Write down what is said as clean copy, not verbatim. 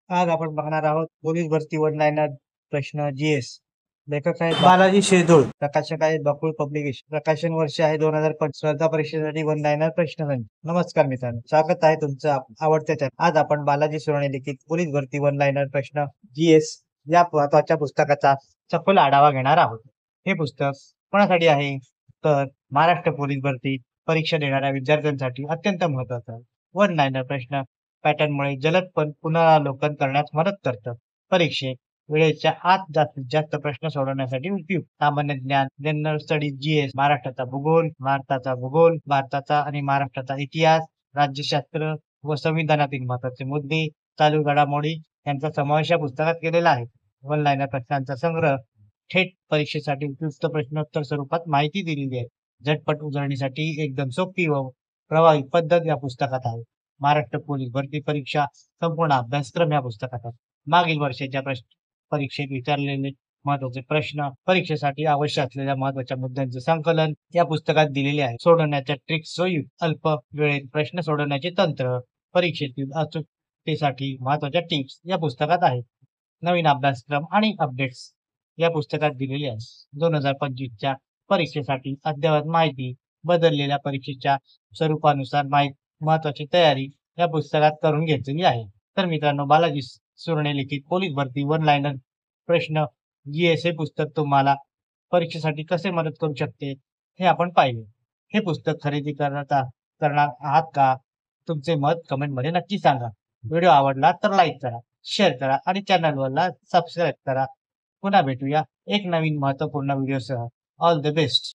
आज आपण बघणार आहोत पोलीस भरती वन लाईनर प्रश्न जीएस. लेखक आहेत बालाजी शेजूळ, प्रकाशक आहेत बकुळ पब्लिकेशन, प्रकाशन वर्ष आहे 2005. स्पर्धा परीक्षेसाठी वन लाईनर प्रश्नसंच. नमस्कार मित्रांनो, स्वागत आहे तुमचं आवडत्या चॅनल. आज आपण बालाजी सुराणे लिखित पोलीस भरती वन लाईनर प्रश्न जीएस या महत्वाच्या पुस्तकाचा सखोल आढावा घेणार आहोत. हे पुस्तक कोणासाठी आहे तर महाराष्ट्र पोलीस भरती परीक्षा देणाऱ्या विद्यार्थ्यांसाठी अत्यंत महत्वाचं आहे. वन लाईनर प्रश्न पॅटर्नमुळे जलद पण पुनरावलोकन करण्यास मदत करतं. परीक्षेत वेळेच्या आत जास्तीत जास्त प्रश्न सोडवण्यासाठी उपयुक्त. सामान्य ज्ञान, जनरल स्टडीज जीएस, महाराष्ट्राचा भूगोल, भारताचा आणि महाराष्ट्राचा इतिहास, राज्यशास्त्र व संविधानातील महत्वाचे मुद्दे, चालू घडामोडी यांचा समावेश या पुस्तकात केलेला आहे. वन लाईनर प्रश्नांचा संग्रह थेट परीक्षेसाठी उपयुक्त प्रश्नोत्तर स्वरूपात माहिती दिलेली आहे. झटपट उजळणीसाठी एकदम सोपी व प्रभावी पद्धत या पुस्तकात आहे. महाराष्ट्र पोलीस भरती परीक्षा संपूर्ण अभ्यासक्रम या पुस्तकात आहे. मागील वर्षाच्या परीक्षेत विचारलेले महत्वाचे प्रश्न, परीक्षेसाठी आवश्यक असलेल्या महत्वाच्या मुद्द्यांचे संकलन या पुस्तकात दिलेले आहे. सोडवण्याच्या ट्रिक्स व अल्प वेळेत प्रश्न सोडवण्याचे तंत्र, परीक्षेतील अचूकतेसाठी महत्वाच्या टिप्स या पुस्तकात आहेत. नवीन अभ्यासक्रम आणि अपडेट्स या पुस्तकात दिलेले आहे. 2025च्या परीक्षेसाठी अद्ययावत माहिती, बदललेल्या परीक्षेच्या स्वरूपानुसार महत्वाची तयारी या पुस्तकात करून घेतलेली आहे. तर मित्रांनो, बालाजी सुरणे लिखित पोलीस भरती वन लाईनर प्रश्न जीएस हे पुस्तक तुम्हाला परीक्षेसाठी कसे मदत करू शकते हे आपण पाहिले. हे पुस्तक खरेदी करणार आहात का? तुमचे मत कमेंट मध्ये नक्की सांगा. व्हिडिओ आवडला तर लाईक करा, शेअर करा आणि चॅनलला सबस्क्राईब करा. पुन्हा भेटूया एक नवीन महत्वपूर्ण व्हिडिओसह. All the best.